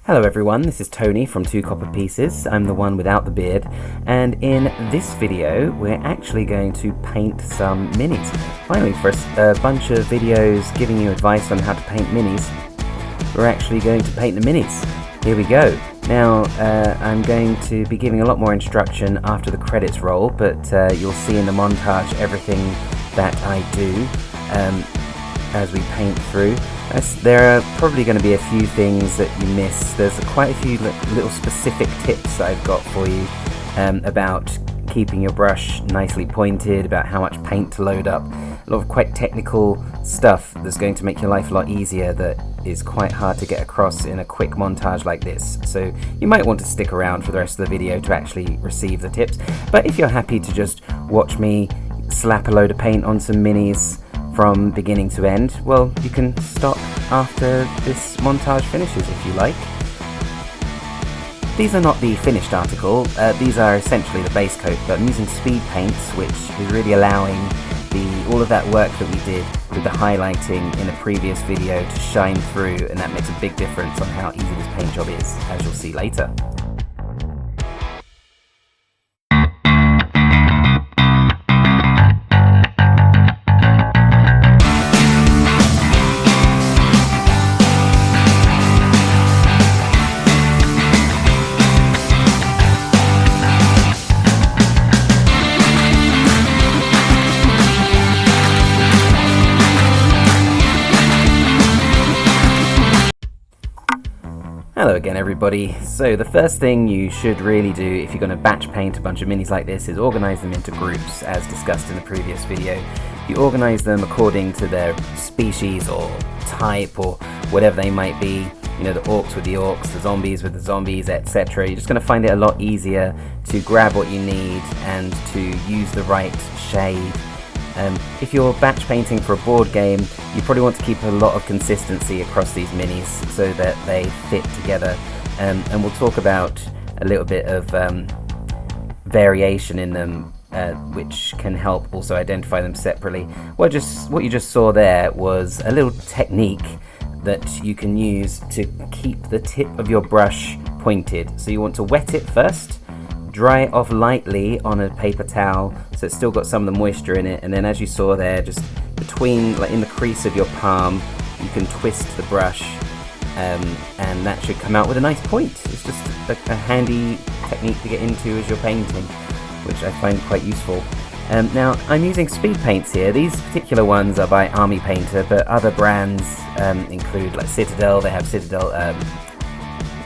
Hello everyone, this is Tony from Two Copper Pieces. I'm the one without the beard, and in this video we're actually going to paint some minis. Finally, for a bunch of videos giving you advice on how to paint minis, we're actually going to paint the minis. Here we go. Now I'm going to be giving a lot more instruction after the credits roll, but you'll see in the montage everything that I do as we paint through. There are probably going to be a few things that you miss. There's quite a few little specific tips I've got for you about keeping your brush nicely pointed, about how much paint to load up. A lot of quite technical stuff that's going to make your life a lot easier that is quite hard to get across in a quick montage like this. So you might want to stick around for the rest of the video to actually receive the tips. But if you're happy to just watch me slap a load of paint on some minis from beginning to end, well, you can stop after this montage finishes if you like. These are not the finished article, these are essentially the base coat, but I'm using speed paints, which is really allowing all of that work that we did with the highlighting in a previous video to shine through, and that makes a big difference on how easy this paint job is, as you'll see later. Hello again everybody. So the first thing you should really do if you're going to batch paint a bunch of minis like this is organize them into groups, as discussed in the previous video. You organize them according to their species or type or whatever they might be. You know, the orcs with the orcs, the zombies with the zombies, etc. You're just going to find it a lot easier to grab what you need and to use the right shade. If you're batch painting for a board game, you probably want to keep a lot of consistency across these minis so that they fit together, and we'll talk about a little bit of variation in them, which can help also identify them separately. What you just saw there was a little technique that you can use to keep the tip of your brush pointed. So you want to wet it first, dry it off lightly on a paper towel so it's still got some of the moisture in it, and then as you saw there, just between, like in the crease of your palm, you can twist the brush and that should come out with a nice point. It's just a handy technique to get into as you're painting, which I find quite useful. Now I'm using speed paints here. These particular ones are by Army Painter, but other brands include like Citadel. They have Citadel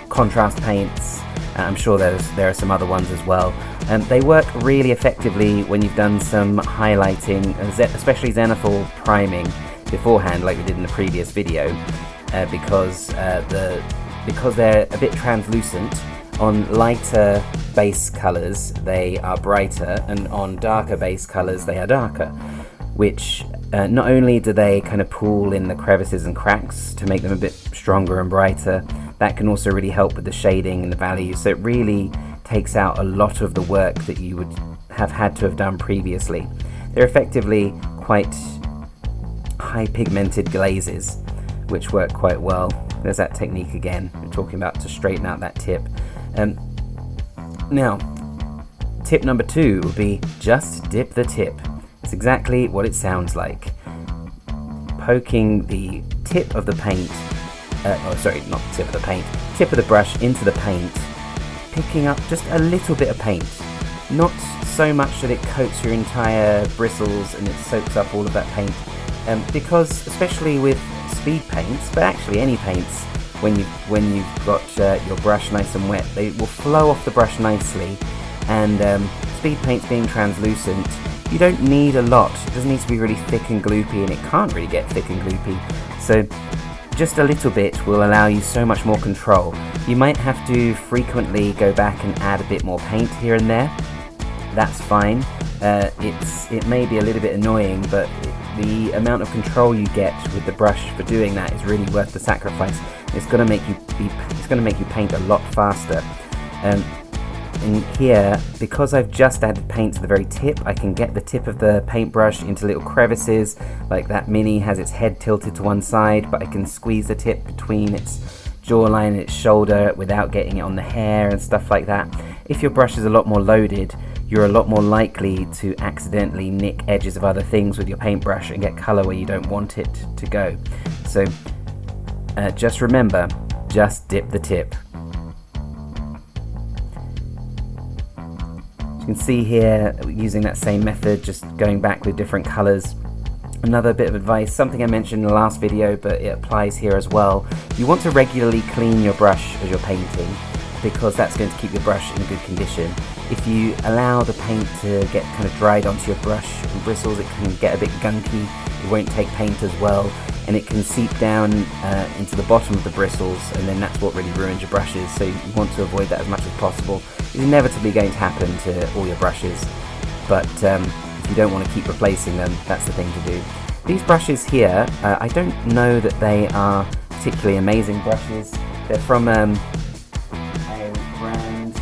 contrast paints. I'm sure there are some other ones as well. They work really effectively when you've done some highlighting, especially zenithal priming beforehand, like we did in the previous video, because they're a bit translucent. On lighter base colours they are brighter, and on darker base colours they are darker, which not only do they kind of pool in the crevices and cracks to make them a bit stronger and brighter, that can also really help with the shading and the values. So it really takes out a lot of the work that you would have had to have done previously. They're effectively quite high pigmented glazes, which work quite well. There's that technique again we're talking about to straighten out that tip. Now, tip number 2 would be just dip the tip. It's exactly what it sounds like. Poking the tip of the paint, not the tip of the paint, tip of the brush into the paint, picking up just a little bit of paint. Not so much that it coats your entire bristles and it soaks up all of that paint. Because especially with speed paints, but actually any paints, when you've got your brush nice and wet, they will flow off the brush nicely, and speed paints being translucent, you don't need a lot. It doesn't need to be really thick and gloopy, and it can't really get thick and gloopy. So just a little bit will allow you so much more control. You might have to frequently go back and add a bit more paint here and there. That's fine. It may be a little bit annoying, but the amount of control you get with the brush for doing that is really worth the sacrifice. It's going to make you paint a lot faster. In here, because I've just added paint to the very tip, I can get the tip of the paintbrush into little crevices. Like that mini has its head tilted to one side, but I can squeeze the tip between its jawline and its shoulder without getting it on the hair and stuff like that. If your brush is a lot more loaded, you're a lot more likely to accidentally nick edges of other things with your paintbrush and get colour where you don't want it to go. So just remember, just dip the tip. As you can see here, using that same method, just going back with different colours. Another bit of advice, something I mentioned in the last video, but it applies here as well. You want to regularly clean your brush as you're painting, because that's going to keep your brush in good condition. If you allow the paint to get kind of dried onto your brush and bristles, it can get a bit gunky, it won't take paint as well, and it can seep down into the bottom of the bristles, and then that's what really ruins your brushes. So you want to avoid that as much as possible. It's inevitably going to happen to all your brushes, but if you don't want to keep replacing them, that's the thing to do. These brushes here, I don't know that they are particularly amazing brushes. They're from a brand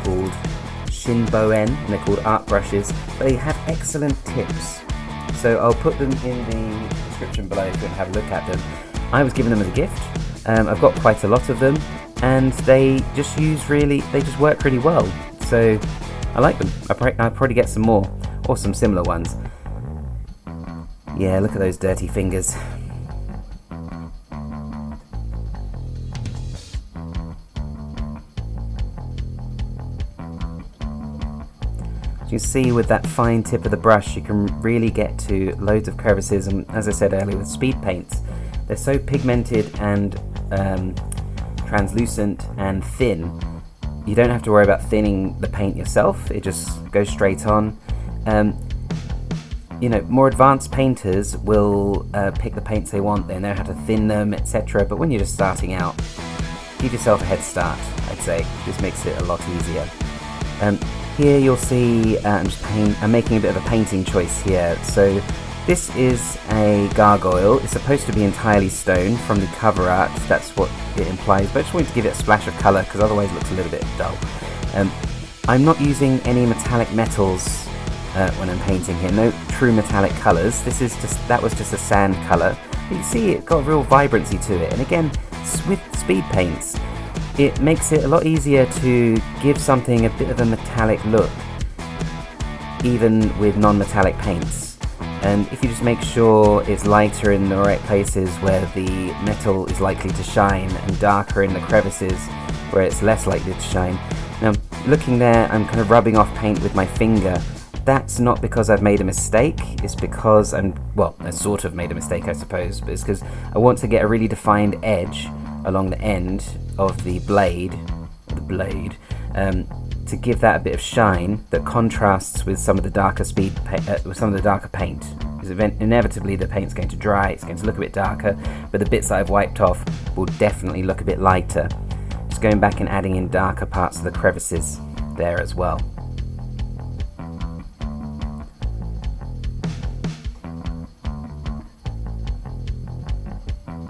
called Shinboen, and they're called art brushes. They have excellent tips, so I'll put them in the description below if you want to have a look at them. I was given them as a gift. I've got quite a lot of them, and they just work really well. So I like them. I'll probably get some more, or some similar ones. Yeah, look at those dirty fingers. As you see, with that fine tip of the brush, you can really get to loads of crevices, and as I said earlier, with speed paints, they're so pigmented and translucent and thin, you don't have to worry about thinning the paint yourself, it just goes straight on. You know, more advanced painters will pick the paints they want, they know how to thin them, etc. But when you're just starting out, give yourself a head start, I'd say. This makes it a lot easier. Here you'll see I'm making a bit of a painting choice here. So this is a gargoyle. It's supposed to be entirely stone from the cover art, that's what it implies, but I just wanted to give it a splash of colour because otherwise it looks a little bit dull. I'm not using any metallic metals when I'm painting here, no true metallic colours. That was just a sand colour. But you see it got a real vibrancy to it, and again, with speed paints, it makes it a lot easier to give something a bit of a metallic look, even with non-metallic paints. And if you just make sure it's lighter in the right places where the metal is likely to shine, and darker in the crevices where it's less likely to shine. Now, looking there, I'm kind of rubbing off paint with my finger. That's not because I've made a mistake, it's because I sort of made a mistake, I suppose, but it's because I want to get a really defined edge along the end of the blade, to give that a bit of shine that contrasts with some of the darker paint. Because inevitably the paint's going to dry, it's going to look a bit darker, but the bits that I've wiped off will definitely look a bit lighter. Just going back and adding in darker parts of the crevices there as well.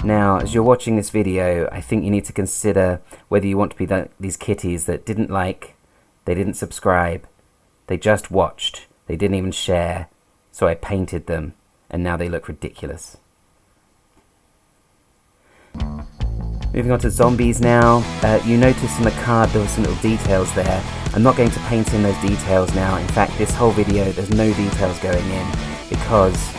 Now, as you're watching this video, I think you need to consider whether you want to be these kitties that didn't like, they didn't subscribe, they just watched, they didn't even share, so I painted them, and now they look ridiculous. Moving on to zombies now. You notice on the card there were some little details there. I'm not going to paint in those details now. In fact, this whole video, there's no details going in, because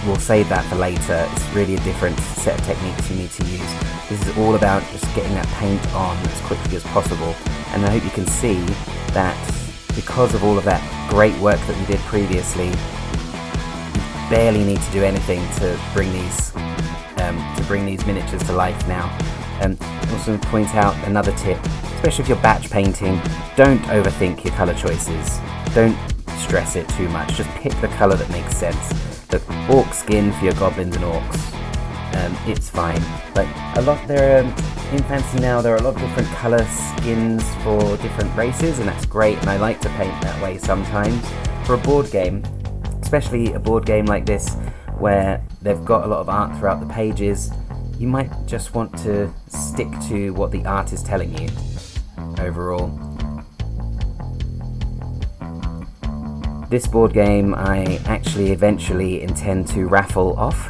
we'll save that for later. It's really a different set of techniques you need to use. This is all about just getting that paint on as quickly as possible, and I hope you can see that because of all of that great work that we did previously, you barely need to do anything to bring these miniatures to life now. Also point out another tip, especially if you're batch painting, don't overthink your colour choices. Don't stress it too much, just pick the colour that makes sense. Look, orc skin for your goblins and orcs, it's fine. But in Fantasy now, there are a lot of different colour skins for different races, and that's great, and I like to paint that way sometimes. For a board game, especially a board game like this, where they've got a lot of art throughout the pages, you might just want to stick to what the art is telling you overall. This board game I actually eventually intend to raffle off,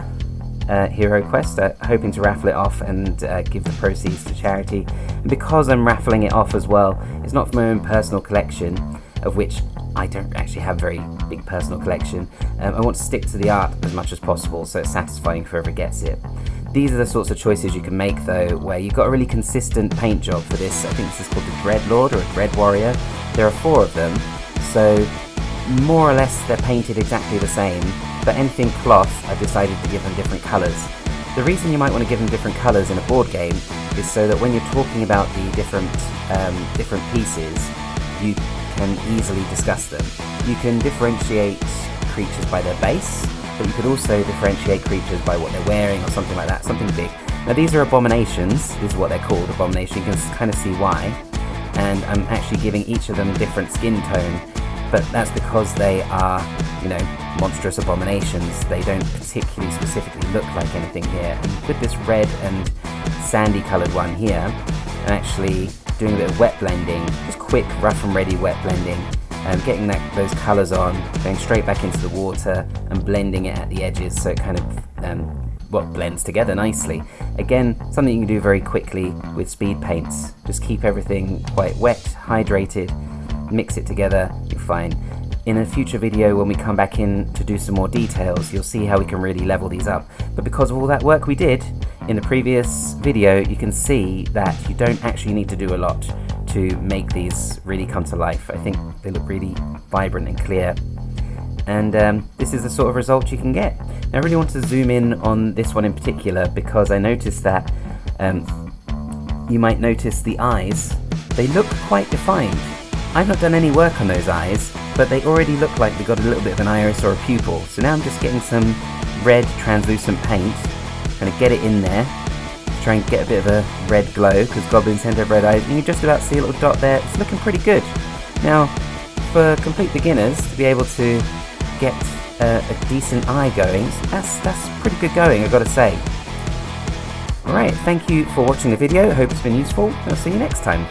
Heroquest, hoping to raffle it off and give the proceeds to charity. And because I'm raffling it off as well, it's not from my own personal collection, of which I don't actually have a very big personal collection. I want to stick to the art as much as possible, so it's satisfying for whoever gets it. These are the sorts of choices you can make though, where you've got a really consistent paint job for this. I think this is called the Dread Lord or a Dread Warrior. There are 4 of them, so more or less they're painted exactly the same, but anything cloth I've decided to give them different colours. The reason you might want to give them different colours in a board game is so that when you're talking about the different pieces, you can easily discuss them. You can differentiate creatures by their base, but you could also differentiate creatures by what they're wearing or something like that, something big. Now these are abominations, this is what they're called, abomination, you can kind of see why. And I'm actually giving each of them a different skin tone, but that's because they are, monstrous abominations. They don't particularly specifically look like anything here. And with this red and sandy coloured one here, I'm actually doing a bit of wet blending, just quick rough and ready wet blending, and getting those colours on, going straight back into the water and blending it at the edges so it kind of blends together nicely. Again, something you can do very quickly with speed paints. Just keep everything quite wet, hydrated, mix it together, you're fine. In a future video when we come back in to do some more details, you'll see how we can really level these up. But because of all that work we did in the previous video, you can see that you don't actually need to do a lot to make these really come to life. I think they look really vibrant and clear. And this is the sort of result you can get. Now I really want to zoom in on this one in particular because I noticed that you might notice the eyes, they look quite defined. I've not done any work on those eyes, but they already look like they've got a little bit of an iris or a pupil. So now I'm just getting some red translucent paint, trying to get it in there, try and get a bit of a red glow, because goblins tend to have red eyes, and you just about see a little dot there. It's looking pretty good. Now, for complete beginners, to be able to get a decent eye going, that's pretty good going, I've got to say. Alright, thank you for watching the video, I hope it's been useful, I'll see you next time.